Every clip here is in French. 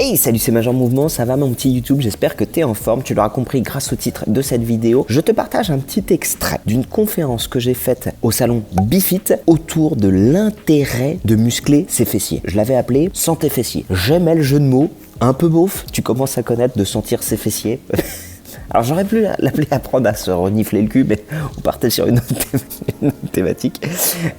Hey, salut, c'est Major Mouvement, ça va mon petit YouTube, j'espère que t'es en forme, tu l'auras compris grâce au titre de cette vidéo. Je te partage un petit extrait d'une conférence que j'ai faite au salon Bifit autour de l'intérêt de muscler ses fessiers. Je l'avais appelé « Santé fessiers ». J'aimais le jeu de mots, un peu beauf, tu commences à connaître de sentir ses fessiers. Alors j'aurais pu l'appeler apprendre à se renifler le cul, mais on partait sur une autre thématique.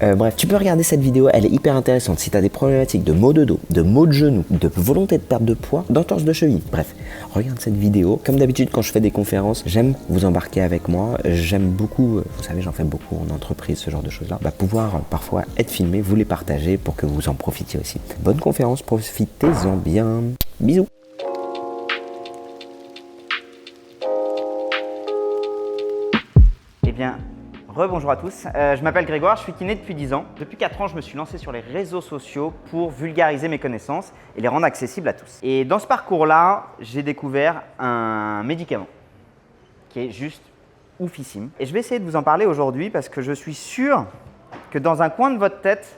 Bref, tu peux regarder cette vidéo, elle est hyper intéressante. Si tu as des problématiques de maux de dos, de maux de genoux, de volonté de perte de poids, d'entorse de cheville, bref, regarde cette vidéo. Comme d'habitude, quand je fais des conférences, j'aime vous embarquer avec moi. J'aime beaucoup, vous savez, j'en fais beaucoup en entreprise, ce genre de choses-là. Pouvoir parfois être filmé, vous les partager pour que vous en profitiez aussi. Bonne conférence, profitez-en bien. Bisous. Eh bien, rebonjour à tous. Je m'appelle Grégoire, je suis kiné depuis 10 ans. Depuis 4 ans, je me suis lancé sur les réseaux sociaux pour vulgariser mes connaissances et les rendre accessibles à tous. Et dans ce parcours-là, j'ai découvert un médicament qui est juste oufissime. Et je vais essayer de vous en parler aujourd'hui parce que je suis sûr que dans un coin de votre tête,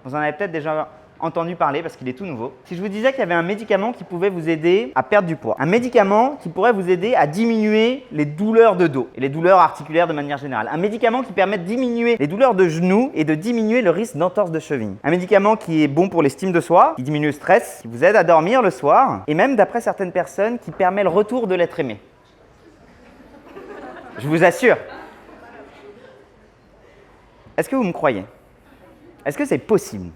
vous en avez peut-être déjà entendu parler parce qu'il est tout nouveau. Si je vous disais qu'il y avait un médicament qui pouvait vous aider à perdre du poids, un médicament qui pourrait vous aider à diminuer les douleurs de dos et les douleurs articulaires de manière générale, un médicament qui permet de diminuer les douleurs de genoux et de diminuer le risque d'entorse de cheville, un médicament qui est bon pour l'estime de soi, qui diminue le stress, qui vous aide à dormir le soir et même d'après certaines personnes qui permet le retour de l'être aimé. Je vous assure. Est-ce que vous me croyez? Est-ce que c'est possible?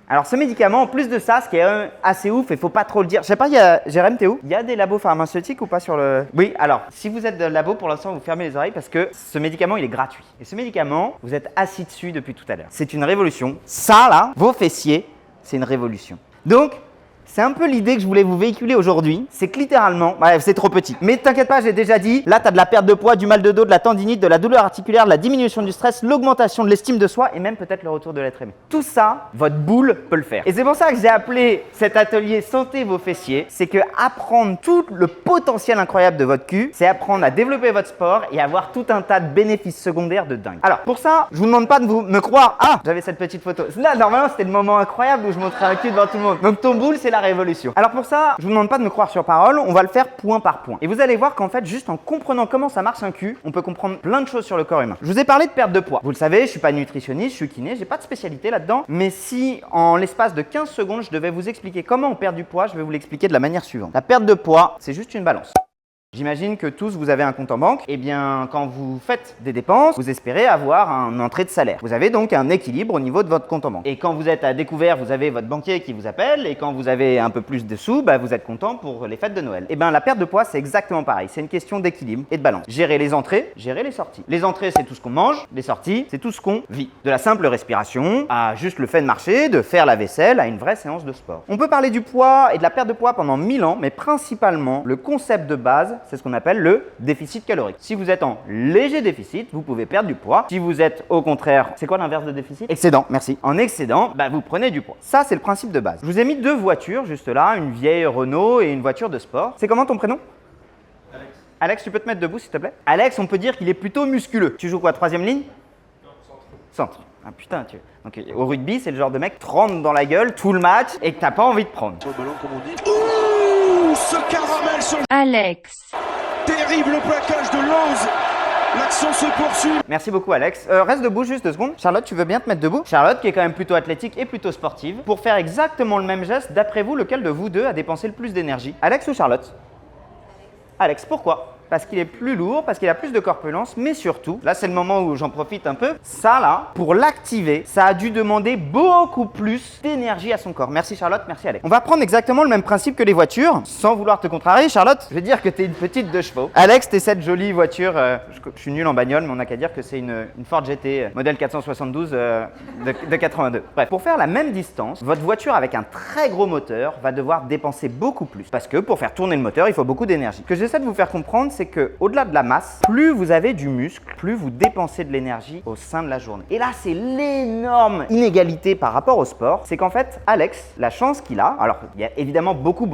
Alors ce médicament, en plus de ça, ce qui est assez ouf, et il ne faut pas trop le dire. Je sais pas, Jérém, t'es où? Il y a des labos pharmaceutiques ou pas sur le… Oui, alors, si vous êtes de labo, pour l'instant, vous fermez les oreilles parce que ce médicament, il est gratuit. Et ce médicament, vous êtes assis dessus depuis tout à l'heure. C'est une révolution. Ça, là, vos fessiers, c'est une révolution. Donc, c'est un peu l'idée que je voulais vous véhiculer aujourd'hui. C'est que littéralement, c'est trop petit. Mais t'inquiète pas, j'ai déjà dit, là, tu as de la perte de poids, du mal de dos, de la tendinite, de la douleur articulaire, de la diminution du stress, l'augmentation de l'estime de soi et même peut-être le retour de l'être aimé. Tout ça, votre boule peut le faire. Et c'est pour ça que j'ai appelé cet atelier Santé vos fessiers. C'est que apprendre tout le potentiel incroyable de votre cul, c'est apprendre à développer votre sport et avoir tout un tas de bénéfices secondaires de dingue. Alors, pour ça, je vous demande pas de me croire. Ah, j'avais cette petite photo. Là, normalement, c'était le moment incroyable où je montrais un cul devant tout le monde. Donc, ton boule, c'est la révolution. Alors pour ça, je vous demande pas de me croire sur parole, on va le faire point par point. Et vous allez voir qu'en fait, juste en comprenant comment ça marche un cul, on peut comprendre plein de choses sur le corps humain. Je vous ai parlé de perte de poids. Vous le savez, je suis pas nutritionniste, je suis kiné, j'ai pas de spécialité là-dedans. Mais si en l'espace de 15 secondes, je devais vous expliquer comment on perd du poids, je vais vous l'expliquer de la manière suivante. La perte de poids, c'est juste une balance. J'imagine que tous vous avez un compte en banque. Eh bien, quand vous faites des dépenses, vous espérez avoir une entrée de salaire. Vous avez donc un équilibre au niveau de votre compte en banque. Et quand vous êtes à découvert, vous avez votre banquier qui vous appelle. Et quand vous avez un peu plus de sous, vous êtes content pour les fêtes de Noël. Eh bien, la perte de poids, c'est exactement pareil. C'est une question d'équilibre et de balance. Gérer les entrées, gérer les sorties. Les entrées, c'est tout ce qu'on mange. Les sorties, c'est tout ce qu'on vit. De la simple respiration à juste le fait de marcher, de faire la vaisselle, à une vraie séance de sport. On peut parler du poids et de la perte de poids pendant 1000 ans, mais principalement, le concept de base, c'est ce qu'on appelle le déficit calorique. Si vous êtes en léger déficit, vous pouvez perdre du poids. Si vous êtes au contraire, c'est quoi l'inverse de déficit? Excédent, merci. En excédent, vous prenez du poids. Ça, c'est le principe de base. Je vous ai mis deux voitures juste là, une vieille Renault et une voiture de sport. C'est comment ton prénom? Alex. Alex, tu peux te mettre debout s'il te plaît? Alex, on peut dire qu'il est plutôt musculeux. Tu joues quoi, troisième ligne? Non, centre. Centre. Ah putain, donc au rugby, c'est le genre de mec qui te rentre dans la gueule tout le match et que t'as pas envie de prendre. Sur le ballon, comme on dit. Ouh, ce caramel sur Alex. Terrible plaquage de Lens. L'action se poursuit. Merci beaucoup Alex. Reste debout juste 2 secondes. Charlotte, tu veux bien te mettre debout? Charlotte qui est quand même plutôt athlétique et plutôt sportive. Pour faire exactement le même geste, d'après vous, lequel de vous deux a dépensé le plus d'énergie? Alex ou Charlotte? Alex, pourquoi? Parce qu'il est plus lourd, parce qu'il a plus de corpulence, mais surtout, là c'est le moment où j'en profite un peu, ça là, pour l'activer, ça a dû demander beaucoup plus d'énergie à son corps. Merci Charlotte, merci Alex. On va prendre exactement le même principe que les voitures, sans vouloir te contrarier Charlotte, je vais dire que t'es une petite 2 chevaux. Alex, t'es cette jolie voiture, je suis nul en bagnole, mais on n'a qu'à dire que c'est une Ford GT modèle 472 de 82. Bref, pour faire la même distance, votre voiture avec un très gros moteur va devoir dépenser beaucoup plus, parce que pour faire tourner le moteur, il faut beaucoup d'énergie. Ce que j'essaie de vous faire comprendre, c'est c'est que au-delà de la masse, plus vous avez du muscle, plus vous dépensez de l'énergie au sein de la journée. Et là, c'est l'énorme inégalité par rapport au sport. C'est qu'en fait, Alex, la chance qu'il a, alors il y a évidemment beaucoup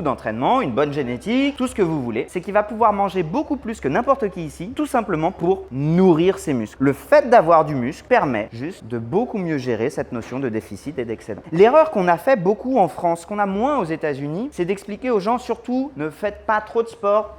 d'entraînement, une bonne génétique, tout ce que vous voulez, c'est qu'il va pouvoir manger beaucoup plus que n'importe qui ici, tout simplement pour nourrir ses muscles. Le fait d'avoir du muscle permet juste de beaucoup mieux gérer cette notion de déficit et d'excédent. L'erreur qu'on a fait beaucoup en France, qu'on a moins aux États-Unis, c'est d'expliquer aux gens surtout ne faites pas trop de sport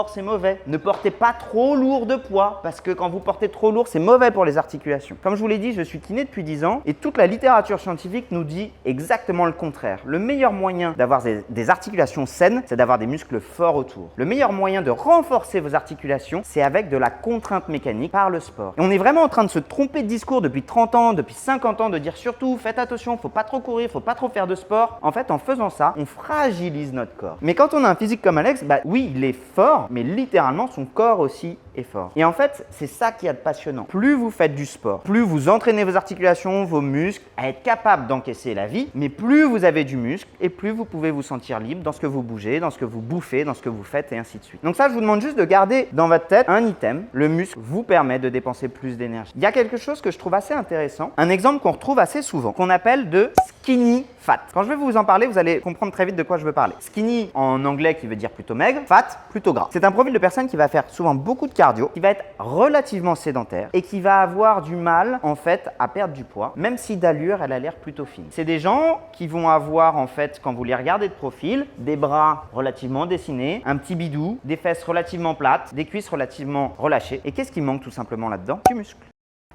c'est mauvais. Ne portez pas trop lourd de poids parce que quand vous portez trop lourd, c'est mauvais pour les articulations. Comme je vous l'ai dit, je suis kiné depuis 10 ans et toute la littérature scientifique nous dit exactement le contraire. Le meilleur moyen d'avoir des articulations saines, c'est d'avoir des muscles forts autour. Le meilleur moyen de renforcer vos articulations, c'est avec de la contrainte mécanique par le sport. Et on est vraiment en train de se tromper de discours depuis 30 ans, depuis 50 ans, de dire surtout faites attention, faut pas trop courir, faut pas trop faire de sport. En fait, en faisant ça, on fragilise notre corps. Mais quand on a un physique comme Alex, bah oui, il est fort, mais littéralement son corps aussi est fort. Et en fait, c'est ça qui est passionnant. Plus vous faites du sport, plus vous entraînez vos articulations, vos muscles à être capable d'encaisser la vie, mais plus vous avez du muscle et plus vous pouvez vous sentir libre dans ce que vous bougez, dans ce que vous bouffez, dans ce que vous faites et ainsi de suite. Donc ça, je vous demande juste de garder dans votre tête un item. Le muscle vous permet de dépenser plus d'énergie. Il y a quelque chose que je trouve assez intéressant, un exemple qu'on retrouve assez souvent, qu'on appelle de skinny fat. Quand je vais vous en parler, vous allez comprendre très vite de quoi je veux parler. Skinny en anglais qui veut dire plutôt maigre, fat plutôt gras. C'est un profil de personne qui va faire souvent beaucoup de cardio, qui va être relativement sédentaire et qui va avoir du mal en fait à perdre du poids, même si d'allure elle a l'air plutôt fine. C'est des gens qui vont avoir en fait, quand vous les regardez de profil, des bras relativement dessinés, un petit bidou, des fesses relativement plates, des cuisses relativement relâchées. Et qu'est-ce qui manque tout simplement là-dedans? Du muscle.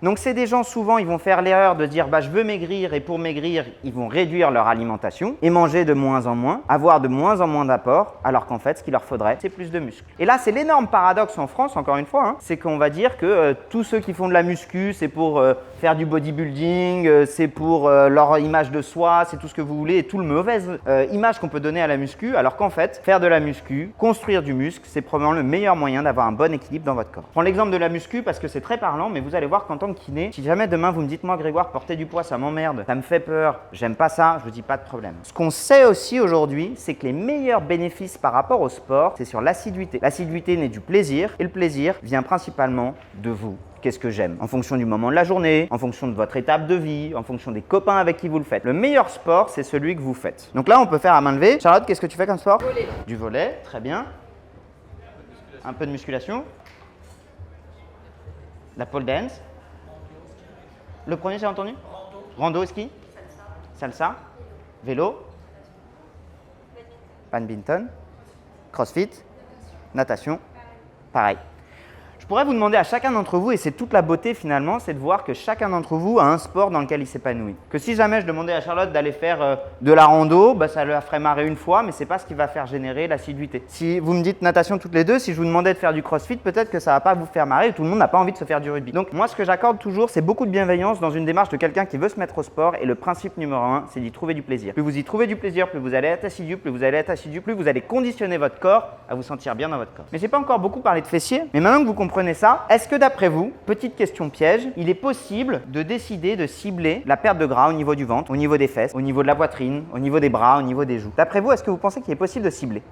Donc c'est des gens souvent, ils vont faire l'erreur de dire je veux maigrir et pour maigrir, ils vont réduire leur alimentation et manger de moins en moins, avoir de moins en moins d'apports, alors qu'en fait ce qu'il leur faudrait, c'est plus de muscles. Et là, c'est l'énorme paradoxe en France, encore une fois, c'est qu'on va dire que tous ceux qui font de la muscu, c'est pour faire du bodybuilding, c'est pour leur image de soi, c'est tout ce que vous voulez et tout le mauvaise image qu'on peut donner à la muscu, alors qu'en fait, faire de la muscu, construire du muscle, c'est probablement le meilleur moyen d'avoir un bon équilibre dans votre corps. Je prends l'exemple de la muscu parce que c'est très parlant, mais vous allez voir qu'en tant que kiné, si jamais demain vous me dites moi Grégoire, porter du poids ça m'emmerde, ça me fait peur, j'aime pas ça, je vous dis pas de problème. Ce qu'on sait aussi aujourd'hui, c'est que les meilleurs bénéfices par rapport au sport, c'est sur l'assiduité. L'assiduité naît du plaisir et le plaisir vient principalement de vous. Qu'est-ce que j'aime? En fonction du moment de la journée, en fonction de votre étape de vie, en fonction des copains avec qui vous le faites. Le meilleur sport, c'est celui que vous faites. Donc là, on peut faire à main levée. Charlotte, qu'est-ce que tu fais comme sport? Volley. Du volley, très bien. Un peu de musculation. La pole dance. Le premier, j'ai entendu? Rando et ski? Salsa. Vélo. Badminton. Crossfit. Natation. Pareil. Je pourrais vous demander à chacun d'entre vous, et c'est toute la beauté finalement, c'est de voir que chacun d'entre vous a un sport dans lequel il s'épanouit. Que si jamais je demandais à Charlotte d'aller faire de la rando, ça la ferait marrer une fois, mais c'est pas ce qui va faire générer l'assiduité. Si vous me dites natation toutes les deux, si je vous demandais de faire du crossfit, peut-être que ça va pas vous faire marrer, et tout le monde n'a pas envie de se faire du rugby. Donc moi, ce que j'accorde toujours, c'est beaucoup de bienveillance dans une démarche de quelqu'un qui veut se mettre au sport, et le principe numéro 1, c'est d'y trouver du plaisir. Plus vous y trouvez du plaisir, plus vous allez être assidu, plus vous allez être assidu, plus vous allez conditionner votre corps à vous sentir bien dans votre corps. Mais j'ai pas encore beaucoup parlé de fessiers, mais maintenant que vous comprenez ça, est-ce que d'après vous, petite question piège, il est possible de décider de cibler la perte de gras au niveau du ventre, au niveau des fesses, au niveau de la poitrine, au niveau des bras, au niveau des joues? D'après vous, est-ce que vous pensez qu'il est possible de cibler?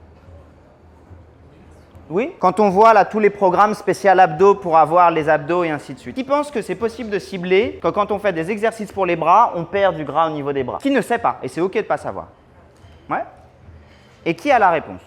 Oui? Quand on voit là tous les programmes spécial abdos pour avoir les abdos et ainsi de suite. Qui pense que c'est possible de cibler que quand on fait des exercices pour les bras, on perd du gras au niveau des bras? Qui ne sait pas? Et c'est ok de pas savoir. Ouais? Et qui a la réponse?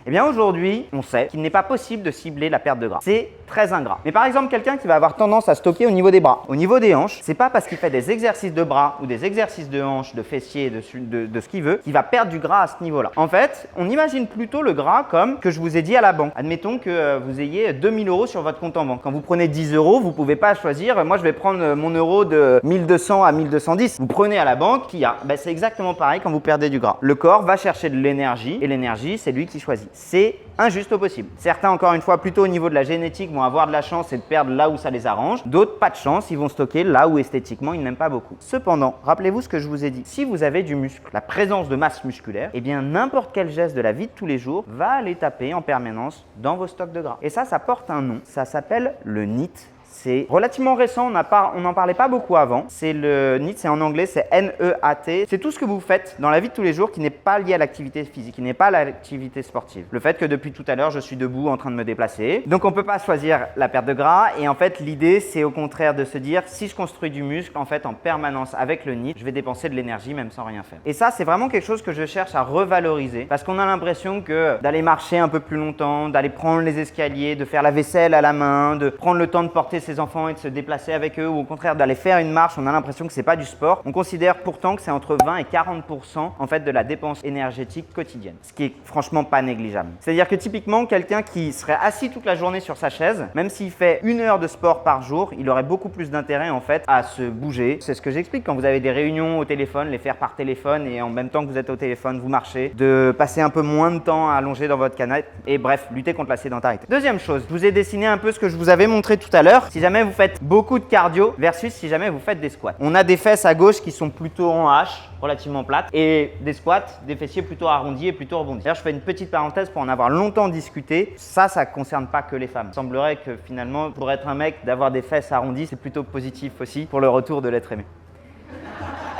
Eh bien aujourd'hui, on sait qu'il n'est pas possible de cibler la perte de gras. C'est très ingrat. Mais par exemple, quelqu'un qui va avoir tendance à stocker au niveau des bras, au niveau des hanches, c'est pas parce qu'il fait des exercices de bras ou des exercices de hanches, de fessiers, de ce qu'il veut, qu'il va perdre du gras à ce niveau-là. En fait, on imagine plutôt le gras comme que je vous ai dit à la banque. Admettons que vous ayez 2000 € sur votre compte en banque. Quand vous prenez 10 €, vous pouvez pas choisir, moi je vais prendre mon euro de 1200 à 1210. Vous prenez à la banque qui a. C'est exactement pareil quand vous perdez du gras. Le corps va chercher de l'énergie et l'énergie, c'est lui qui choisit. C'est injuste au possible. Certains, encore une fois, plutôt au niveau de la génétique, vont avoir de la chance et de perdre là où ça les arrange. D'autres, pas de chance, ils vont stocker là où esthétiquement ils n'aiment pas beaucoup. Cependant, rappelez-vous ce que je vous ai dit. Si vous avez du muscle, la présence de masse musculaire, eh bien n'importe quel geste de la vie de tous les jours va aller taper en permanence dans vos stocks de gras. Et ça porte un nom. Ça s'appelle le NEAT. C'est relativement récent, on n'en parlait pas beaucoup avant. C'est le NEAT, c'est en anglais, c'est N-E-A-T. C'est tout ce que vous faites dans la vie de tous les jours qui n'est pas lié à l'activité physique, qui n'est pas à l'activité sportive. Le fait que depuis tout à l'heure, je suis debout en train de me déplacer. Donc on ne peut pas choisir la perte de gras. Et en fait, l'idée, c'est au contraire de se dire, si je construis du muscle, en fait, en permanence avec le NEAT, je vais dépenser de l'énergie même sans rien faire. Et ça, c'est vraiment quelque chose que je cherche à revaloriser parce qu'on a l'impression que d'aller marcher un peu plus longtemps, d'aller prendre les escaliers, de faire la vaisselle à la main, de prendre le temps de porter ses enfants et de se déplacer avec eux ou au contraire d'aller faire une marche, on a l'impression que c'est pas du sport. On considère pourtant que c'est entre 20 et 40% en fait de la dépense énergétique quotidienne, ce qui est franchement pas négligeable. C'est-à-dire que typiquement quelqu'un qui serait assis toute la journée sur sa chaise, même s'il fait 1 heure de sport par jour, il aurait beaucoup plus d'intérêt en fait à se bouger. C'est ce que j'explique quand vous avez des réunions au téléphone, les faire par téléphone et en même temps que vous êtes au téléphone, vous marchez, de passer un peu moins de temps allongé dans votre canapé et bref, lutter contre la sédentarité. Deuxième chose, je vous ai dessiné un peu ce que je vous avais montré tout à l'heure. Si jamais vous faites beaucoup de cardio versus si jamais vous faites des squats. On a des fesses à gauche qui sont plutôt en H, relativement plates, et des squats, des fessiers plutôt arrondis et plutôt rebondis. D'ailleurs, je fais une petite parenthèse pour en avoir longtemps discuté. Ça concerne pas que les femmes. Il semblerait que finalement, pour être un mec, d'avoir des fesses arrondies, c'est plutôt positif aussi pour le retour de l'être aimé.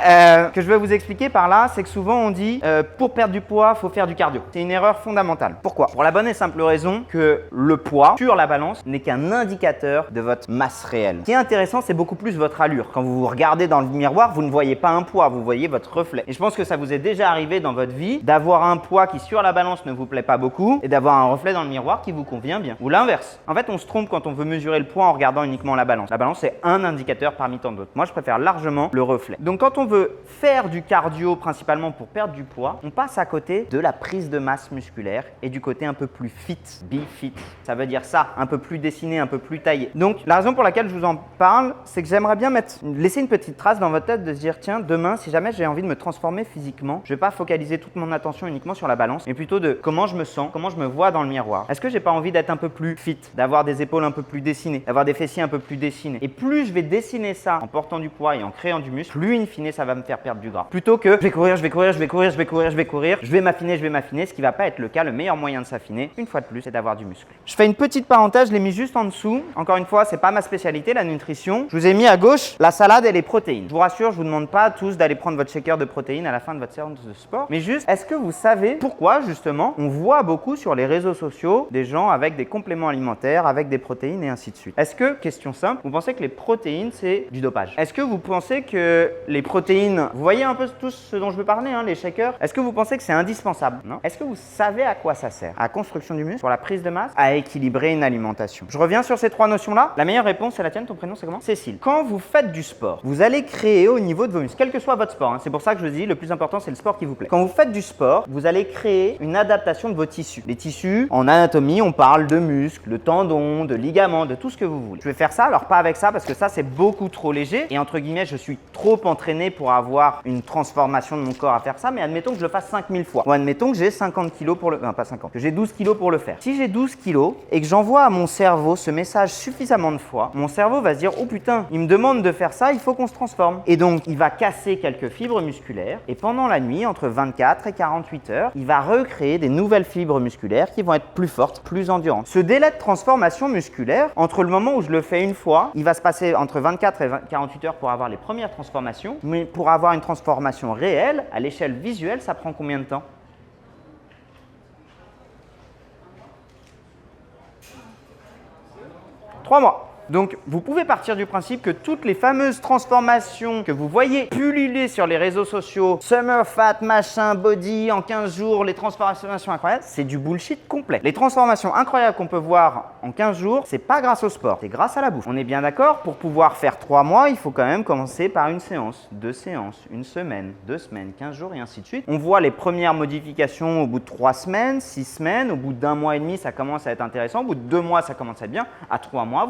Que je vais vous expliquer par là, c'est que souvent on dit pour perdre du poids, il faut faire du cardio. C'est une erreur fondamentale. Pourquoi? Pour la bonne et simple raison que le poids sur la balance n'est qu'un indicateur de votre masse réelle. Ce qui est intéressant, c'est beaucoup plus votre allure. Quand vous vous regardez dans le miroir, vous ne voyez pas un poids, vous voyez votre reflet. Et je pense que ça vous est déjà arrivé dans votre vie d'avoir un poids qui sur la balance ne vous plaît pas beaucoup et d'avoir un reflet dans le miroir qui vous convient bien. Ou l'inverse. En fait, on se trompe quand on veut mesurer le poids en regardant uniquement la balance. La balance, c'est un indicateur parmi tant d'autres. Moi, je préfère largement le reflet. Donc quand on veut faire du cardio principalement pour perdre du poids, on passe à côté de la prise de masse musculaire et du côté un peu plus fit, be fit. Ça veut dire ça, un peu plus dessiné, un peu plus taillé. Donc la raison pour laquelle je vous en parle, c'est que j'aimerais bien laisser une petite trace dans votre tête de se dire tiens, demain, si jamais j'ai envie de me transformer physiquement, je vais pas focaliser toute mon attention uniquement sur la balance, mais plutôt de comment je me sens, comment je me vois dans le miroir. Est-ce que j'ai pas envie d'être un peu plus fit, d'avoir des épaules un peu plus dessinées, d'avoir des fessiers un peu plus dessinés. Et plus je vais dessiner ça en portant du poids et en créant du muscle, plus in fine ça va me faire perdre du gras. Plutôt que je vais courir, je vais courir, je vais courir, je vais courir, je vais courir, je vais m'affiner, ce qui va pas être le cas. Le meilleur moyen de s'affiner, une fois de plus, c'est d'avoir du muscle. Je fais une petite parenthèse, je l'ai mis juste en dessous. Encore une fois, c'est pas ma spécialité, la nutrition. Je vous ai mis à gauche la salade et les protéines. Je vous rassure, je vous demande pas tous d'aller prendre votre shaker de protéines à la fin de votre séance de sport, mais juste, est-ce que vous savez pourquoi justement on voit beaucoup sur les réseaux sociaux des gens avec des compléments alimentaires, avec des protéines et ainsi de suite? Est-ce que, question simple, vous pensez que les protéines c'est du dopage? Est-ce que vous pensez que les protéines, vous voyez un peu tous ce dont je veux parler, hein, les shakers, est-ce que vous pensez que c'est indispensable? Non. Est-ce que vous savez à quoi ça sert? À la construction du muscle, pour la prise de masse, à équilibrer une alimentation. Je reviens sur ces 3 notions-là. La meilleure réponse, c'est la tienne. Ton prénom, c'est comment? Cécile. Quand vous faites du sport, vous allez créer au niveau de vos muscles, quel que soit votre sport, hein, c'est pour ça que je vous dis, le plus important, c'est le sport qui vous plaît. Quand vous faites du sport, vous allez créer une adaptation de vos tissus. Les tissus, en anatomie, on parle de muscles, de tendons, de ligaments, de tout ce que vous voulez. Je vais faire ça, alors pas avec ça, parce que ça, c'est beaucoup trop léger. Et entre guillemets, je suis trop entraîné pour avoir une transformation de mon corps à faire ça, mais admettons que je le fasse 5000 fois. Ou admettons que j'ai 50 kilos pour le... Non, pas 50, que j'ai 12 kilos pour le faire. Si j'ai 12 kilos et que j'envoie à mon cerveau ce message suffisamment de fois, mon cerveau va se dire « Oh putain, il me demande de faire ça, il faut qu'on se transforme. » Et donc, il va casser quelques fibres musculaires et pendant la nuit, entre 24 et 48 heures, il va recréer des nouvelles fibres musculaires qui vont être plus fortes, plus endurantes. Ce délai de transformation musculaire, entre le moment où je le fais une fois, il va se passer entre 24 et 48 heures pour avoir les premières transformations, mais pour avoir une transformation réelle, à l'échelle visuelle, ça prend combien de temps? 3 mois. Donc, vous pouvez partir du principe que toutes les fameuses transformations que vous voyez pulluler sur les réseaux sociaux, summer fat, machin, body, en 15 jours, les transformations incroyables, c'est du bullshit complet. Les transformations incroyables qu'on peut voir en 15 jours, c'est pas grâce au sport, c'est grâce à la bouffe. On est bien d'accord? Pour pouvoir faire 3 mois, il faut quand même commencer par une séance, 2 séances, 1 semaine, 2 semaines, 15 jours et ainsi de suite. On voit les premières modifications au bout de 3 semaines, 6 semaines, au bout d'1 mois et demi, ça commence à être intéressant, au bout de 2 mois, ça commence à être bien. À 3 mois,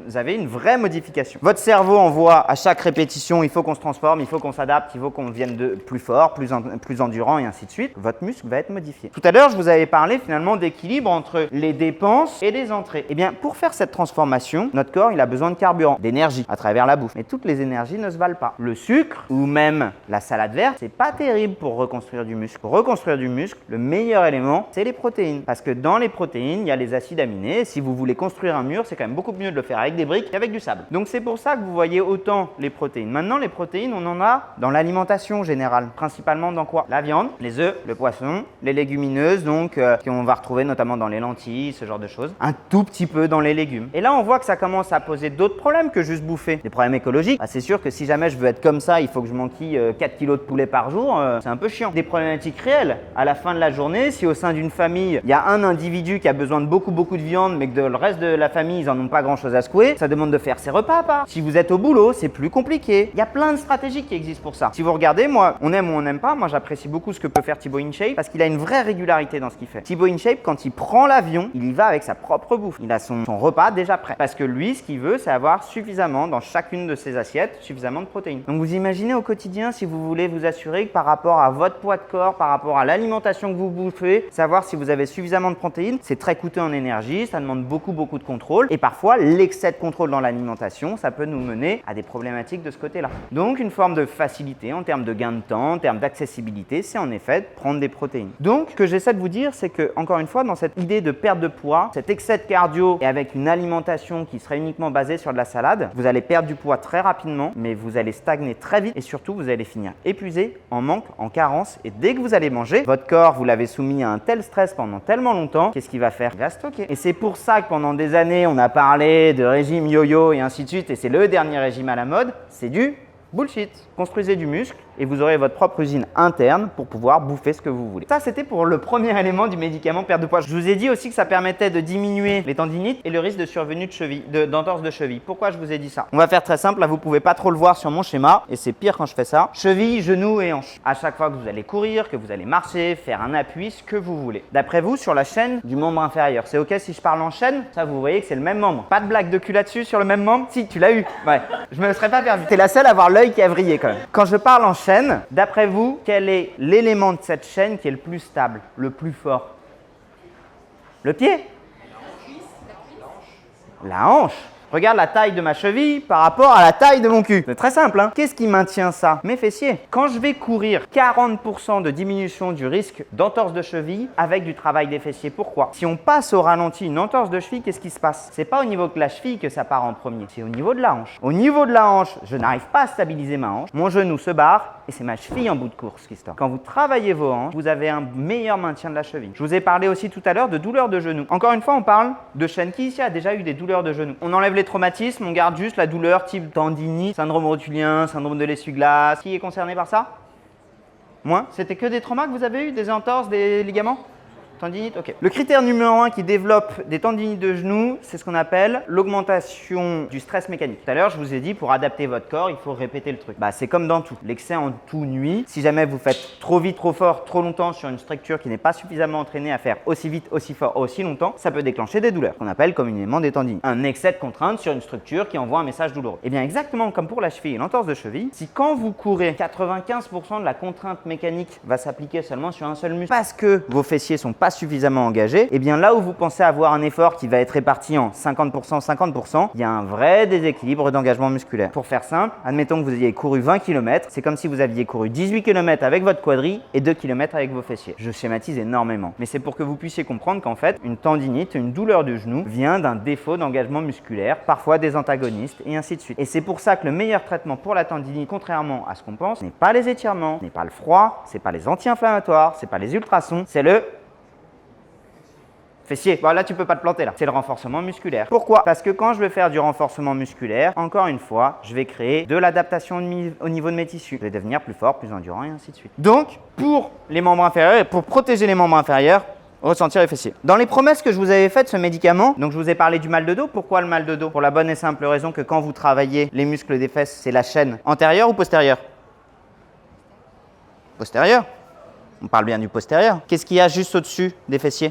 vous avez une vraie modification. Votre cerveau envoie à chaque répétition, il faut qu'on se transforme, il faut qu'on s'adapte, il faut qu'on devienne plus fort, plus endurant et ainsi de suite. Votre muscle va être modifié. Tout à l'heure, je vous avais parlé finalement d'équilibre entre les dépenses et les entrées. Eh bien, pour faire cette transformation, notre corps, il a besoin de carburant, d'énergie à travers la bouffe. Mais toutes les énergies ne se valent pas. Le sucre ou même la salade verte, c'est pas terrible pour reconstruire du muscle. Pour reconstruire du muscle, le meilleur élément, c'est les protéines. Parce que dans les protéines, il y a les acides aminés. Si vous voulez construire un mur, c'est quand même beaucoup mieux de le faire avec avec des briques qu'avec du sable. Donc c'est pour ça que vous voyez autant les protéines. Maintenant, les protéines, on en a dans l'alimentation générale. Principalement dans quoi? La viande, les œufs, le poisson, les légumineuses, donc qu'on va retrouver notamment dans les lentilles, ce genre de choses. Un tout petit peu dans les légumes. Et là, on voit que ça commence à poser d'autres problèmes que juste bouffer. Des problèmes écologiques. C'est sûr que si jamais je veux être comme ça, il faut que je m'enquille 4 kilos de poulet par jour. C'est un peu chiant. Des problématiques réelles. À la fin de la journée, si au sein d'une famille, il y a un individu qui a besoin de beaucoup de viande, mais que le reste de la famille, ils en ont pas grand chose à secouer, ça demande de faire ses repas à part. Si vous êtes au boulot, c'est plus compliqué. Il y a plein de stratégies qui existent pour ça. Si vous regardez, moi, on aime ou on n'aime pas, moi j'apprécie beaucoup ce que peut faire Thibaut InShape parce qu'il a une vraie régularité dans ce qu'il fait. Thibaut InShape, quand il prend l'avion, il y va avec sa propre bouffe. Il a son repas déjà prêt. Parce que lui, ce qu'il veut, c'est avoir suffisamment dans chacune de ses assiettes, suffisamment de protéines. Donc vous imaginez au quotidien, si vous voulez vous assurer que par rapport à votre poids de corps, par rapport à l'alimentation que vous bouffez, savoir si vous avez suffisamment de protéines, c'est très coûteux en énergie, ça demande beaucoup de contrôle et parfois l'excès de contrôle dans l'alimentation, ça peut nous mener à des problématiques de ce côté-là. Donc une forme de facilité en termes de gain de temps, en termes d'accessibilité, c'est en effet de prendre des protéines. Donc ce que j'essaie de vous dire, c'est que encore une fois, dans cette idée de perte de poids, cet excès de cardio et avec une alimentation qui serait uniquement basée sur de la salade, vous allez perdre du poids très rapidement, mais vous allez stagner très vite et surtout vous allez finir épuisé, en manque, en carence et dès que vous allez manger, votre corps, vous l'avez soumis à un tel stress pendant tellement longtemps, qu'est-ce qu'il va faire? Il va stocker. Et c'est pour ça que pendant des années, on a parlé de régime yo-yo et ainsi de suite et c'est le dernier régime à la mode, c'est du bullshit. Construisez du muscle et vous aurez votre propre usine interne pour pouvoir bouffer ce que vous voulez. Ça, c'était pour le premier élément du médicament perte de poids. Je vous ai dit aussi que ça permettait de diminuer les tendinites et le risque de survenue de cheville, d'entorse de cheville. Pourquoi je vous ai dit ça? On va faire très simple. Là, vous pouvez pas trop le voir sur mon schéma et c'est pire quand je fais ça. Cheville, genou et hanche. À chaque fois que vous allez courir, que vous allez marcher, faire un appui, ce que vous voulez. D'après vous, sur la chaîne du membre inférieur, c'est OK si je parle en chaîne? Ça, vous voyez que c'est le même membre. Pas de blague de cul là-dessus sur le même membre? Si, tu l'as eu. Ouais. Je me serais pas perdu. T'es la seule à avoir l'œil qui a vrillé quand même. Quand je parle en chaîne, d'après vous, quel est l'élément de cette chaîne qui est le plus stable, le plus fort? Le pied? La hanche. Regarde la taille de ma cheville par rapport à la taille de mon cul. C'est très simple, hein? Qu'est-ce qui maintient ça? Mes fessiers. Quand je vais courir, 40% de diminution du risque d'entorse de cheville avec du travail des fessiers. Pourquoi? Si on passe au ralenti une entorse de cheville, qu'est-ce qui se passe? C'est pas au niveau de la cheville que ça part en premier, c'est au niveau de la hanche. Au niveau de la hanche, je n'arrive pas à stabiliser ma hanche, mon genou se barre et c'est ma cheville en bout de course qui se tord. Quand vous travaillez vos hanches, vous avez un meilleur maintien de la cheville. Je vous ai parlé aussi tout à l'heure de douleurs de genou. Encore une fois, on parle de chaîne. Qui ici a déjà eu des douleurs de genou? On enlève les traumatismes, on garde juste la douleur type tendinite, syndrome rotulien, syndrome de l'essuie-glace. Qui est concerné par ça? Moi? C'était que des traumas que vous avez eu? Des entorses, des ligaments? Tendinite, ok. Le critère numéro 1 qui développe des tendinites de genoux, c'est ce qu'on appelle l'augmentation du stress mécanique. Tout à l'heure, je vous ai dit, pour adapter votre corps, il faut répéter le truc. C'est comme dans tout. L'excès en tout nuit. Si jamais vous faites trop vite, trop fort, trop longtemps sur une structure qui n'est pas suffisamment entraînée à faire aussi vite, aussi fort, aussi longtemps, ça peut déclencher des douleurs, qu'on appelle communément des tendinites. Un excès de contrainte sur une structure qui envoie un message douloureux. Et bien exactement comme pour la cheville et l'entorse de cheville, si quand vous courez, 95% de la contrainte mécanique va s'appliquer seulement sur un seul muscle parce que vos fessiers sont pas suffisamment engagé, et bien là où vous pensez avoir un effort qui va être réparti en 50%, 50%, il y a un vrai déséquilibre d'engagement musculaire. Pour faire simple, admettons que vous ayez couru 20 km, c'est comme si vous aviez couru 18 km avec votre quadri et 2 km avec vos fessiers. Je schématise énormément, mais c'est pour que vous puissiez comprendre qu'en fait, une tendinite, une douleur de genou vient d'un défaut d'engagement musculaire, parfois des antagonistes et ainsi de suite. Et c'est pour ça que le meilleur traitement pour la tendinite, contrairement à ce qu'on pense, n'est pas les étirements, n'est pas le froid, c'est pas les anti-inflammatoires, c'est pas les ultrasons, c'est le fessier. Là, tu peux pas te planter là. C'est le renforcement musculaire. Pourquoi? Parce que quand je vais faire du renforcement musculaire, encore une fois, je vais créer de l'adaptation au niveau de mes tissus. Je vais devenir plus fort, plus endurant et ainsi de suite. Donc, pour les membres inférieurs et pour protéger les membres inférieurs, ressentir les fessiers. Dans les promesses que je vous avais faites, ce médicament, donc je vous ai parlé du mal de dos. Pourquoi le mal de dos? Pour la bonne et simple raison que quand vous travaillez les muscles des fesses, c'est la chaîne antérieure ou postérieure? Postérieure. On parle bien du postérieur. Qu'est-ce qu'il y a juste au-dessus des fessiers?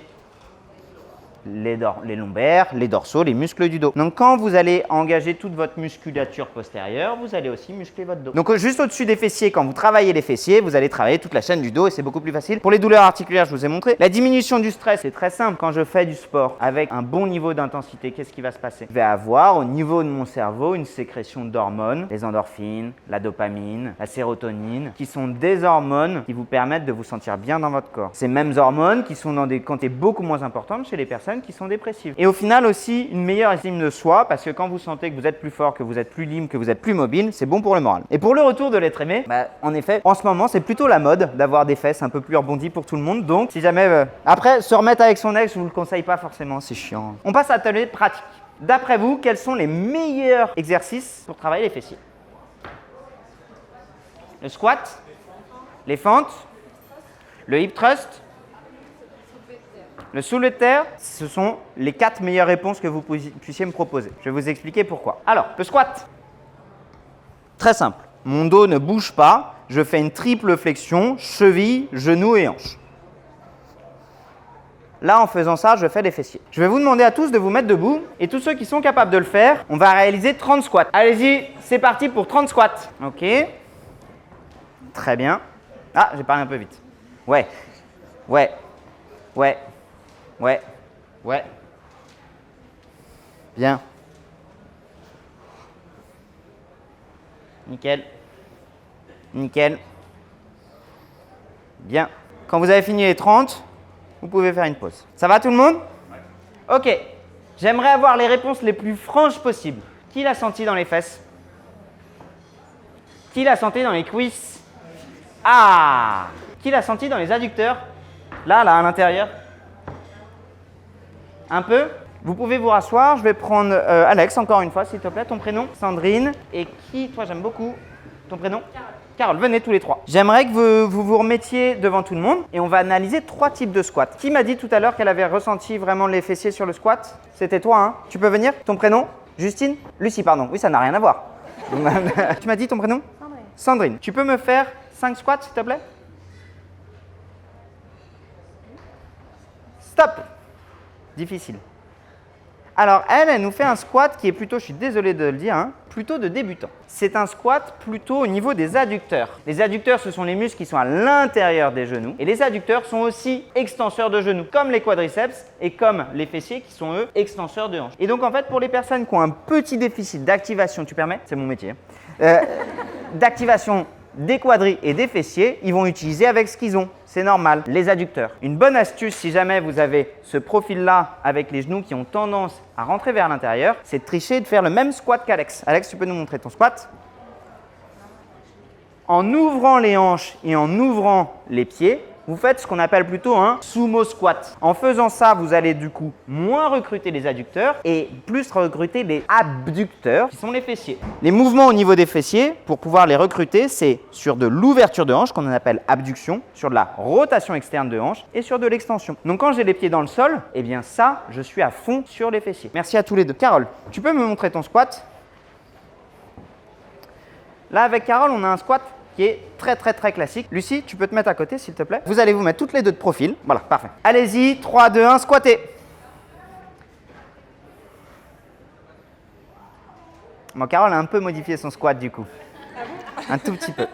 Les lombaires, les dorsaux, les muscles du dos. Donc quand vous allez engager toute votre musculature postérieure, vous allez aussi muscler votre dos. Donc juste au-dessus des fessiers, quand vous travaillez les fessiers, vous allez travailler toute la chaîne du dos et c'est beaucoup plus facile. Pour les douleurs articulaires, je vous ai montré. La diminution du stress, c'est très simple. Quand je fais du sport avec un bon niveau d'intensité, qu'est-ce qui va se passer? Je vais avoir au niveau de mon cerveau une sécrétion d'hormones, les endorphines, la dopamine, la sérotonine, qui sont des hormones qui vous permettent de vous sentir bien dans votre corps. Ces mêmes hormones qui sont dans des quantités beaucoup moins importantes chez les personnes personnes qui sont dépressives. Et au final aussi, une meilleure estime de soi, parce que quand vous sentez que vous êtes plus fort, que vous êtes plus libre, que vous êtes plus mobile, c'est bon pour le moral. Et pour le retour de l'être aimé, en effet, en ce moment, c'est plutôt la mode d'avoir des fesses un peu plus rebondies pour tout le monde. Donc, si jamais... Après, se remettre avec son ex, je vous le conseille pas forcément, c'est chiant. On passe à l'atelier pratique. D'après vous, quels sont les meilleurs exercices pour travailler les fessiers? Le squat, les fentes, le hip thrust, le soulevé de terre, ce sont les 4 meilleures réponses que vous puissiez me proposer. Je vais vous expliquer pourquoi. Alors, le squat. Très simple. Mon dos ne bouge pas. Je fais une triple flexion, cheville, genou et hanche. Là, en faisant ça, je fais les fessiers. Je vais vous demander à tous de vous mettre debout. Et tous ceux qui sont capables de le faire, on va réaliser 30 squats. Allez-y, c'est parti pour 30 squats. Ok. Très bien. Ah, j'ai parlé un peu vite. Ouais. Ouais. Ouais. Ouais. Ouais. Bien. Nickel. Nickel. Bien. Quand vous avez fini les 30, vous pouvez faire une pause. Ça va tout le monde? Ok. J'aimerais avoir les réponses les plus franches possibles. Qui l'a senti dans les fesses? Qui l'a senti dans les cuisses? Ah! Qui l'a senti dans les adducteurs? Là, à l'intérieur. Un peu? Vous pouvez vous rasseoir. Je vais prendre Alex, encore une fois, s'il te plaît. Ton prénom? Sandrine. Et qui? Toi, j'aime beaucoup. Ton prénom? Carole, venez tous les 3. J'aimerais que vous remettiez devant tout le monde et on va analyser 3 types de squats. Qui m'a dit tout à l'heure qu'elle avait ressenti vraiment les fessiers sur le squat? C'était toi, hein? Tu peux venir? Ton prénom? Justine? Lucie, pardon. Oui, ça n'a rien à voir. Tu m'as dit ton prénom? Sandrine. Sandrine. Tu peux me faire 5 squats, s'il te plaît? Stop! Difficile. Alors, elle nous fait un squat qui est plutôt, je suis désolé de le dire, hein, plutôt de débutant. C'est un squat plutôt au niveau des adducteurs. Les adducteurs, ce sont les muscles qui sont à l'intérieur des genoux. Et les adducteurs sont aussi extenseurs de genoux, comme les quadriceps et comme les fessiers qui sont, eux, extenseurs de hanches. Et donc, en fait, pour les personnes qui ont un petit déficit d'activation, tu permets? C'est mon métier. D'activation des quadris et des fessiers, ils vont utiliser avec ce qu'ils ont. C'est normal, les adducteurs. Une bonne astuce, si jamais vous avez ce profil-là avec les genoux qui ont tendance à rentrer vers l'intérieur, c'est de tricher et de faire le même squat qu'Alex. Alex, tu peux nous montrer ton squat? En ouvrant les hanches et en ouvrant les pieds, vous faites ce qu'on appelle plutôt un sumo squat. En faisant ça, vous allez du coup moins recruter les adducteurs et plus recruter les abducteurs, qui sont les fessiers. Les mouvements au niveau des fessiers, pour pouvoir les recruter, c'est sur de l'ouverture de hanche, qu'on appelle abduction, sur de la rotation externe de hanche et sur de l'extension. Donc quand j'ai les pieds dans le sol, eh bien ça, je suis à fond sur les fessiers. Merci à tous les deux. Carole, tu peux me montrer ton squat? Là, avec Carole, on a un squat qui est très classique. Lucie, tu peux te mettre à côté s'il te plaît. Vous allez vous mettre toutes les deux de profil. Voilà, parfait. Allez-y, 3, 2, 1, squattez. Bon, Carole a un peu modifié son squat du coup. Un tout petit peu.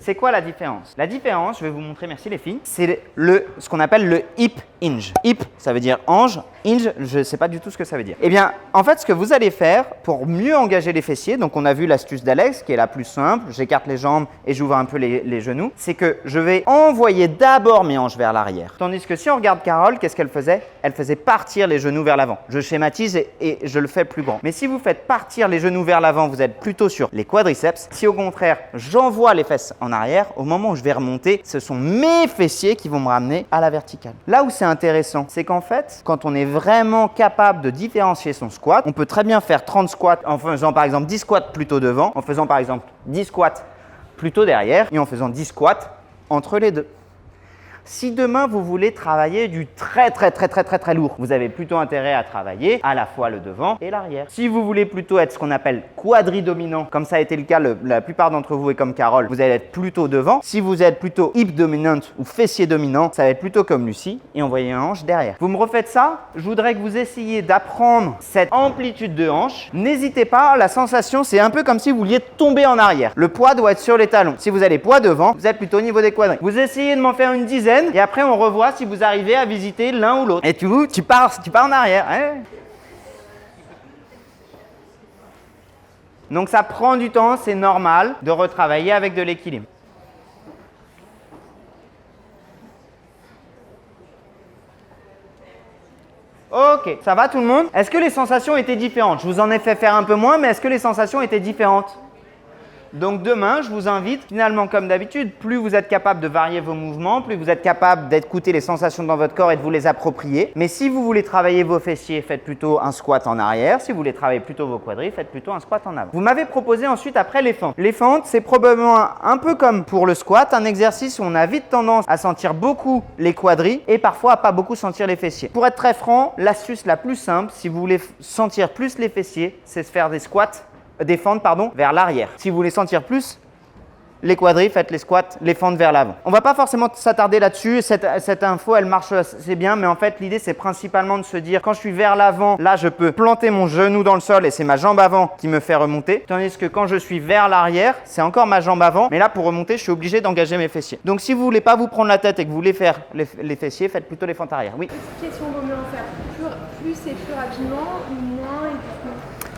C'est quoi la différence? La différence, je vais vous montrer, merci les filles, c'est ce qu'on appelle le hip hinge. Hip, ça veut dire hanche. Hinge, je ne sais pas du tout ce que ça veut dire. Eh bien, en fait, ce que vous allez faire pour mieux engager les fessiers, donc on a vu l'astuce d'Alex qui est la plus simple, j'écarte les jambes et j'ouvre un peu les genoux, c'est que je vais envoyer d'abord mes hanches vers l'arrière. Tandis que si on regarde Carole, qu'est-ce qu'elle faisait? Elle faisait partir les genoux vers l'avant. Je schématise et je le fais plus grand. Mais si vous faites partir les genoux vers l'avant, vous êtes plutôt sur les quadriceps. Si au contraire, j'envoie les fesses en arrière, au moment où je vais remonter, ce sont mes fessiers qui vont me ramener à la verticale. Là où c'est intéressant, c'est qu'en fait, quand on est vraiment capable de différencier son squat, on peut très bien faire 30 squats en faisant par exemple 10 squats plutôt devant, en faisant par exemple 10 squats plutôt derrière et en faisant 10 squats entre les deux. Si demain vous voulez travailler du très lourd, vous avez plutôt intérêt à travailler à la fois le devant et l'arrière. Si vous voulez plutôt être ce qu'on appelle quadridominant, comme ça a été le cas la plupart d'entre vous et comme Carole, vous allez être plutôt devant. Si vous êtes plutôt hip dominant ou fessier dominant, ça va être plutôt comme Lucie et envoyer un hanche derrière. Vous me refaites ça, je voudrais que vous essayiez d'apprendre cette amplitude de hanche. N'hésitez pas, la sensation c'est un peu comme si vous vouliez tomber en arrière. Le poids doit être sur les talons. Si vous avez poids devant, vous êtes plutôt au niveau des quadris. Vous essayez de m'en faire une dizaine. Et après, on revoit si vous arrivez à visiter l'un ou l'autre. Et tu pars en arrière. Hein? Donc, ça prend du temps, c'est normal de retravailler avec de l'équilibre. Ok, ça va tout le monde? Est-ce que les sensations étaient différentes? Je vous en ai fait faire un peu moins, mais est-ce que les sensations étaient différentes? Donc demain, je vous invite, finalement comme d'habitude, plus vous êtes capable de varier vos mouvements, plus vous êtes capable d'écouter les sensations dans votre corps et de vous les approprier. Mais si vous voulez travailler vos fessiers, faites plutôt un squat en arrière. Si vous voulez travailler plutôt vos quadris, faites plutôt un squat en avant. Vous m'avez proposé ensuite après les fentes. Les fentes, c'est probablement un peu comme pour le squat, un exercice où on a vite tendance à sentir beaucoup les quadris et parfois à pas beaucoup sentir les fessiers. Pour être très franc, l'astuce la plus simple, si vous voulez sentir plus les fessiers, c'est de faire des fentes vers l'arrière. Si vous voulez sentir plus les quadris, faites les squats, les fentes vers l'avant. On va pas forcément s'attarder là-dessus, cette info elle marche assez bien, mais en fait l'idée c'est principalement de se dire quand je suis vers l'avant, là je peux planter mon genou dans le sol et c'est ma jambe avant qui me fait remonter, tandis que quand je suis vers l'arrière, c'est encore ma jambe avant, mais là pour remonter je suis obligé d'engager mes fessiers. Donc si vous voulez pas vous prendre la tête et que vous voulez faire les fessiers, faites plutôt les fentes arrière. Oui. Petite question, vaut mieux en faire plus et plus rapidement ou moins et plus?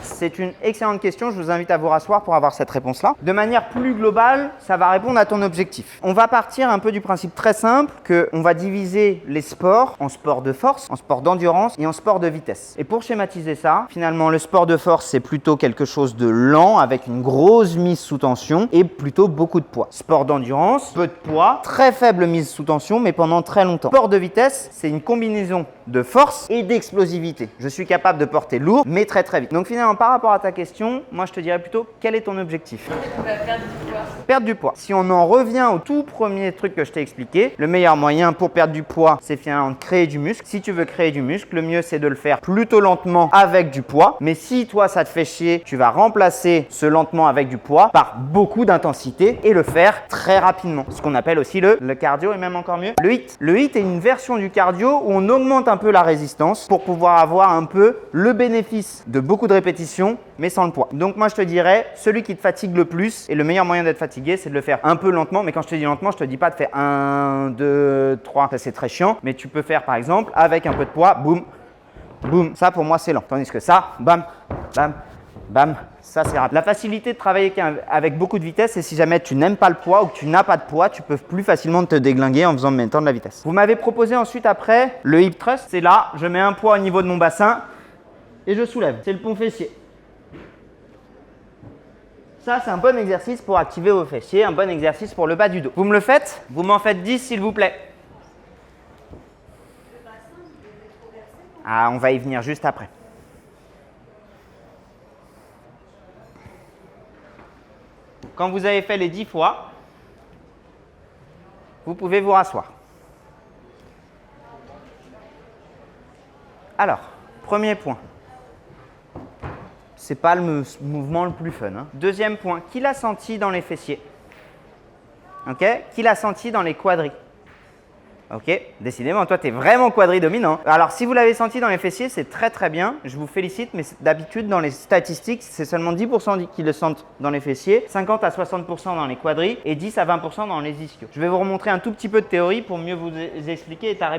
C'est une excellente question, je vous invite à vous rasseoir pour avoir cette réponse-là. De manière plus globale, ça va répondre à ton objectif. On va partir un peu du principe très simple qu'on va diviser les sports en sport de force, en sport d'endurance et en sport de vitesse. Et pour schématiser ça, finalement le sport de force c'est plutôt quelque chose de lent avec une grosse mise sous tension et plutôt beaucoup de poids. Sport d'endurance, peu de poids, très faible mise sous tension mais pendant très longtemps. Sport de vitesse, c'est une combinaison de force et d'explosivité. Je suis capable de porter lourd mais très très vite. Donc finalement par rapport à ta question, moi je te dirais plutôt quel est ton objectif? Perdre du poids. Perdre du poids. Si on en revient au tout premier truc que je t'ai expliqué, le meilleur moyen pour perdre du poids, c'est finalement de créer du muscle. Si tu veux créer du muscle, le mieux c'est de le faire plutôt lentement avec du poids. Mais si toi ça te fait chier, tu vas remplacer ce lentement avec du poids par beaucoup d'intensité et le faire très rapidement. Ce qu'on appelle aussi le cardio et même encore mieux le HIIT. Le HIIT est une version du cardio où on augmente un peu la résistance pour pouvoir avoir un peu le bénéfice de beaucoup de répétitions mais sans le poids. Donc moi je te dirais, celui qui te fatigue le plus et le meilleur moyen d'être fatigué c'est de le faire un peu lentement, mais quand je te dis lentement, je te dis pas de faire 1, 2, 3, ça c'est très chiant, mais tu peux faire par exemple avec un peu de poids, boum, boum, ça pour moi c'est lent, tandis que ça, bam, bam, bam, ça c'est rapide. La facilité de travailler avec beaucoup de vitesse, c'est si jamais tu n'aimes pas le poids ou que tu n'as pas de poids, tu peux plus facilement te déglinguer en faisant en même temps de la vitesse. Vous m'avez proposé ensuite après le hip thrust, c'est là, je mets un poids au niveau de mon bassin et je soulève, c'est le pont fessier. Ça, c'est un bon exercice pour activer vos fessiers, un bon exercice pour le bas du dos. Vous me le faites? Vous m'en faites 10 s'il vous plaît. Ah, on va y venir juste après. Quand vous avez fait les 10 fois, vous pouvez vous rasseoir. Alors, premier point. C'est pas le mouvement le plus fun. Hein. Deuxième point, qui l'a senti dans les fessiers? Ok? Qui l'a senti dans les quadris? Ok, décidément, toi, tu es vraiment quadri dominant. Alors, si vous l'avez senti dans les fessiers, c'est très très bien. Je vous félicite, mais d'habitude, dans les statistiques, c'est seulement 10% qui le sentent dans les fessiers, 50 à 60% dans les quadris et 10 à 20% dans les ischios. Je vais vous remontrer un tout petit peu de théorie pour mieux vous expliquer. Et ta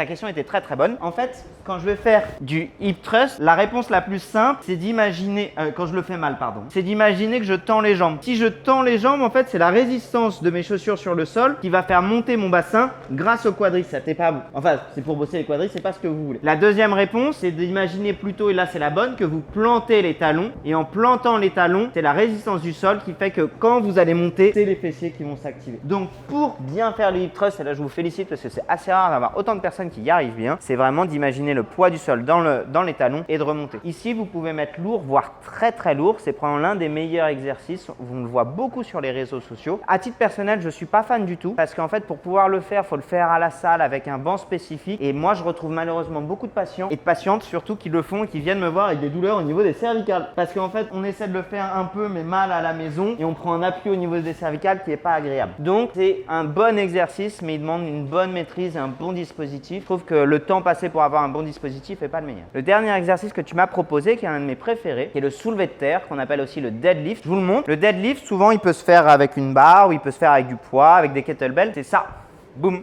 question était très très bonne. En fait, quand je vais faire du hip thrust, la réponse la plus simple, c'est d'imaginer, quand je le fais mal, pardon, c'est d'imaginer que je tends les jambes. Si je tends les jambes, en fait, c'est la résistance de mes chaussures sur le sol qui va faire monter mon bassin grâce au quadriceps. C'est pas, enfin, c'est pour bosser les quadriceps, c'est pas ce que vous voulez. La deuxième réponse, c'est d'imaginer plutôt, et là c'est la bonne, que vous plantez les talons. Et en plantant les talons, c'est la résistance du sol qui fait que quand vous allez monter, c'est les fessiers qui vont s'activer. Donc pour bien faire le hip thrust, et là je vous félicite parce que c'est assez rare d'avoir autant de personnes qui y arrivent bien, c'est vraiment d'imaginer le poids du sol dans les talons et de remonter. Ici, vous pouvez mettre lourd, voire très très lourd. C'est probablement l'un des meilleurs exercices. On le voit beaucoup sur les réseaux sociaux. À titre personnel, je suis pas fan du tout parce qu'en fait, pour pouvoir le faire, faut le faire à la salle avec un banc spécifique. Et moi, je retrouve malheureusement beaucoup de patients et de patientes surtout qui le font et qui viennent me voir avec des douleurs au niveau des cervicales. Parce qu'en fait, on essaie de le faire un peu mais mal à la maison et on prend un appui au niveau des cervicales qui n'est pas agréable. Donc, c'est un bon exercice, mais il demande une bonne maîtrise et un bon dispositif. Je trouve que le temps passé pour avoir un bon dispositif n'est pas le meilleur. Le dernier exercice que tu m'as proposé, qui est un de mes préférés, qui est le soulevé de terre, qu'on appelle aussi le deadlift. Je vous le montre. Le deadlift, souvent, il peut se faire avec une barre ou il peut se faire avec du poids, avec des kettlebells. C'est ça. Boum.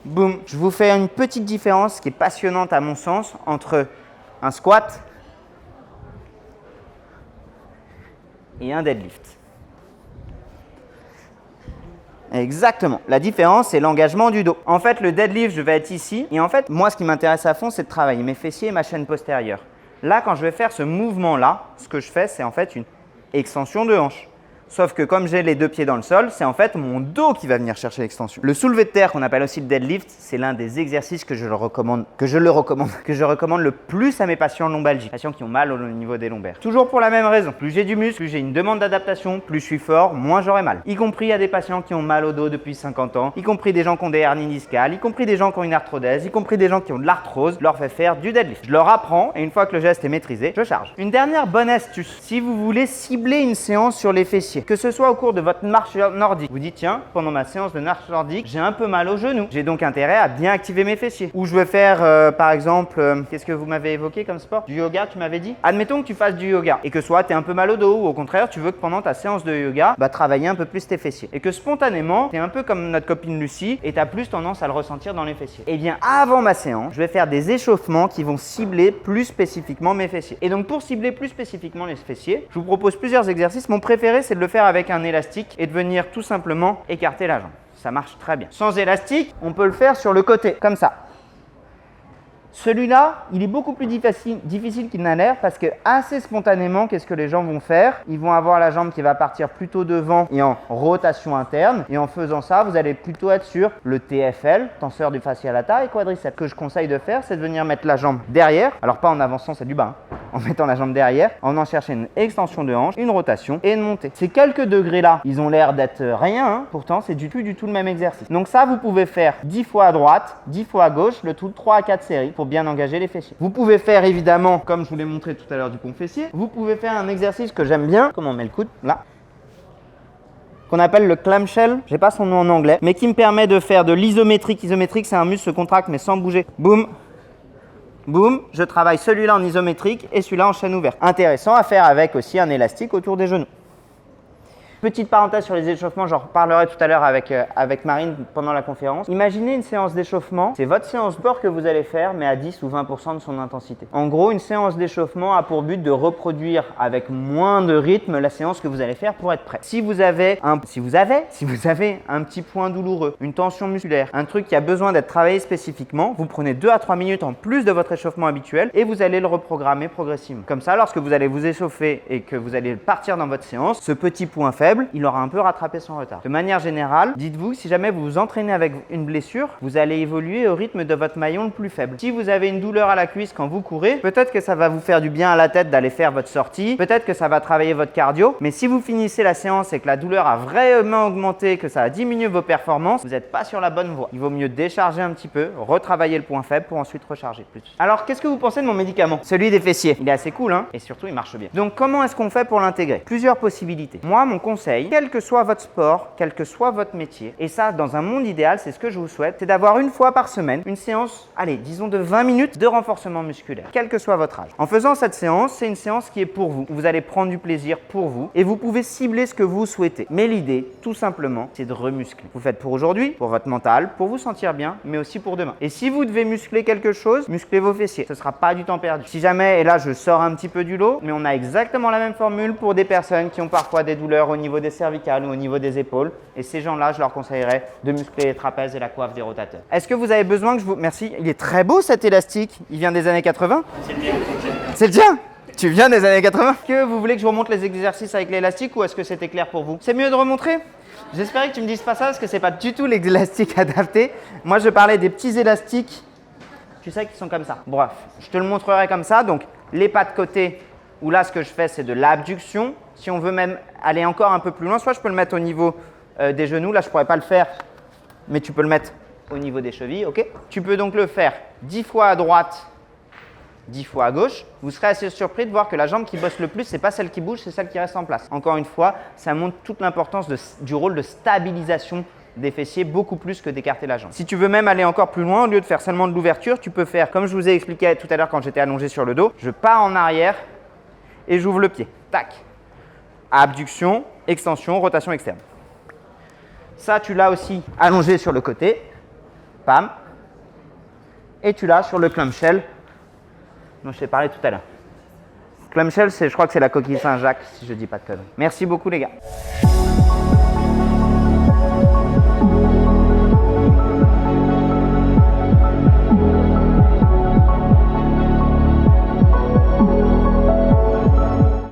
Boum. Je vous fais une petite différence qui est passionnante à mon sens entre un squat et un deadlift. Exactement. La différence, c'est l'engagement du dos. En fait, le deadlift, je vais être ici. Et en fait, moi, ce qui m'intéresse à fond, c'est de travailler mes fessiers et ma chaîne postérieure. Là, quand je vais faire ce mouvement-là, ce que je fais, c'est en fait une extension de hanche. Sauf que comme j'ai les deux pieds dans le sol, c'est en fait mon dos qui va venir chercher l'extension. Le soulevé de terre, qu'on appelle aussi le deadlift, c'est l'un des exercices que je recommande le plus à mes patients lombalgiques, patients qui ont mal au niveau des lombaires. Toujours pour la même raison. Plus j'ai du muscle, plus j'ai une demande d'adaptation, plus je suis fort, moins j'aurai mal. Y compris à des patients qui ont mal au dos depuis 50 ans, y compris des gens qui ont des hernies discales, y compris des gens qui ont une arthrodèse, y compris des gens qui ont de l'arthrose, je leur fais faire du deadlift. Je leur apprends et une fois que le geste est maîtrisé, je charge. Une dernière bonne astuce, si vous voulez cibler une séance sur les fessiers, que ce soit au cours de votre marche nordique, vous dites tiens, pendant ma séance de marche nordique, j'ai un peu mal au genou. J'ai donc intérêt à bien activer mes fessiers. Ou je vais faire par exemple, qu'est-ce que vous m'avez évoqué comme sport? Du yoga, tu m'avais dit? Admettons que tu fasses du yoga et que soit tu es un peu mal au dos ou au contraire, tu veux que pendant ta séance de yoga, travailler un peu plus tes fessiers. Et que spontanément, tu es un peu comme notre copine Lucie et tu as plus tendance à le ressentir dans les fessiers. Et bien avant ma séance, je vais faire des échauffements qui vont cibler plus spécifiquement mes fessiers. Et donc pour cibler plus spécifiquement les fessiers, je vous propose plusieurs exercices. Mon préféré, c'est de le faire avec un élastique et de venir tout simplement écarter la jambe. Ça marche très bien. Sans élastique, on peut le faire sur le côté, comme ça. Celui-là, il est beaucoup plus difficile qu'il n'a l'air parce que assez spontanément, qu'est-ce que les gens vont faire? Ils vont avoir la jambe qui va partir plutôt devant et en rotation interne. Et en faisant ça, vous allez plutôt être sur le TFL, tenseur du fascia lata et quadriceps. Ce que je conseille de faire, c'est de venir mettre la jambe derrière. Alors pas en avançant, c'est du bas, hein. En mettant la jambe derrière, en venant chercher une extension de hanche, une rotation et une montée. Ces quelques degrés-là, ils ont l'air d'être rien, hein. Pourtant c'est du tout le même exercice. Donc ça, vous pouvez faire 10 fois à droite, 10 fois à gauche, le tout 3 à 4 séries pour bien engager les fessiers. Vous pouvez faire évidemment, comme je vous l'ai montré tout à l'heure du pont fessier, vous pouvez faire un exercice que j'aime bien, comment on met le coude, là, qu'on appelle le clamshell, j'ai pas son nom en anglais, mais qui me permet de faire de l'isométrique. Isométrique, c'est un muscle se contracte mais sans bouger. Boum. Boum, je travaille celui-là en isométrique et celui-là en chaîne ouverte. Intéressant à faire avec aussi un élastique autour des genoux. Petite parenthèse sur les échauffements, j'en reparlerai tout à l'heure avec Marine pendant la conférence. Imaginez une séance d'échauffement, c'est votre séance sport que vous allez faire, mais à 10 ou 20% de son intensité. En gros, une séance d'échauffement a pour but de reproduire avec moins de rythme la séance que vous allez faire pour être prêt. Si vous avez un petit point douloureux, une tension musculaire, un truc qui a besoin d'être travaillé spécifiquement, vous prenez 2 à 3 minutes en plus de votre échauffement habituel et vous allez le reprogrammer progressivement. Comme ça, lorsque vous allez vous échauffer et que vous allez partir dans votre séance, ce petit point faible, il aura un peu rattrapé son retard. De manière générale, dites-vous que si jamais vous vous entraînez avec une blessure, vous allez évoluer au rythme de votre maillon le plus faible. Si vous avez une douleur à la cuisse quand vous courez, peut-être que ça va vous faire du bien à la tête d'aller faire votre sortie, peut-être que ça va travailler votre cardio, mais si vous finissez la séance et que la douleur a vraiment augmenté, que ça a diminué vos performances, vous n'êtes pas sur la bonne voie. Il vaut mieux décharger un petit peu, retravailler le point faible pour ensuite recharger plus. Alors, qu'est-ce que vous pensez de mon médicament? Celui des fessiers. Il est assez cool, hein? Et surtout, il marche bien. Donc, comment est-ce qu'on fait pour l'intégrer? Plusieurs possibilités. Moi, mon conseil, quel que soit votre sport, quel que soit votre métier, et ça, dans un monde idéal, c'est ce que je vous souhaite, c'est d'avoir une fois par semaine une séance, allez, disons de 20 minutes de renforcement musculaire, quel que soit votre âge. En faisant cette séance, c'est une séance qui est pour vous. Vous allez prendre du plaisir pour vous et vous pouvez cibler ce que vous souhaitez. Mais l'idée, tout simplement, c'est de remuscler. Vous faites pour aujourd'hui, pour votre mental, pour vous sentir bien, mais aussi pour demain. Et si vous devez muscler quelque chose, musclez vos fessiers. Ce ne sera pas du temps perdu. Si jamais, et là, je sors un petit peu du lot, mais on a exactement la même formule pour des personnes qui ont parfois des douleurs au niveau des cervicales ou au niveau des épaules. Et ces gens-là, je leur conseillerais de muscler les trapèzes et la coiffe des rotateurs. Est-ce que vous avez besoin que je vous... Merci. Il est très beau cet élastique. Il vient des années 80 ? C'est le tien ? Tu viens des années 80 ? Est-ce que vous voulez que je vous remontre les exercices avec l'élastique ou est-ce que c'était clair pour vous ? C'est mieux de remontrer ? J'espérais que tu me dises pas ça parce que c'est pas du tout l'élastique adapté. Moi, je parlais des petits élastiques, tu sais, qui sont comme ça. Bref, je te le montrerai comme ça. Donc, les pas de côté, où là, ce que je fais, c'est de l'abduction. Si on veut même aller encore un peu plus loin, soit je peux le mettre au niveau des genoux. Là, je pourrais pas le faire, mais tu peux le mettre au niveau des chevilles, ok ? Tu peux donc le faire 10 fois à droite, 10 fois à gauche. Vous serez assez surpris de voir que la jambe qui bosse le plus, c'est pas celle qui bouge, c'est celle qui reste en place. Encore une fois, ça montre toute l'importance du rôle de stabilisation des fessiers, beaucoup plus que d'écarter la jambe. Si tu veux même aller encore plus loin, au lieu de faire seulement de l'ouverture, tu peux faire, comme je vous ai expliqué tout à l'heure quand j'étais allongé sur le dos, je pars en arrière et j'ouvre le pied. Tac. Abduction, extension, rotation externe. Ça, tu l'as aussi allongé sur le côté. Pam. Et tu l'as sur le clamshell dont je t'ai parlé tout à l'heure. Clamshell, je crois que c'est la coquille Saint-Jacques, si je ne dis pas de conneries. Merci beaucoup, les gars.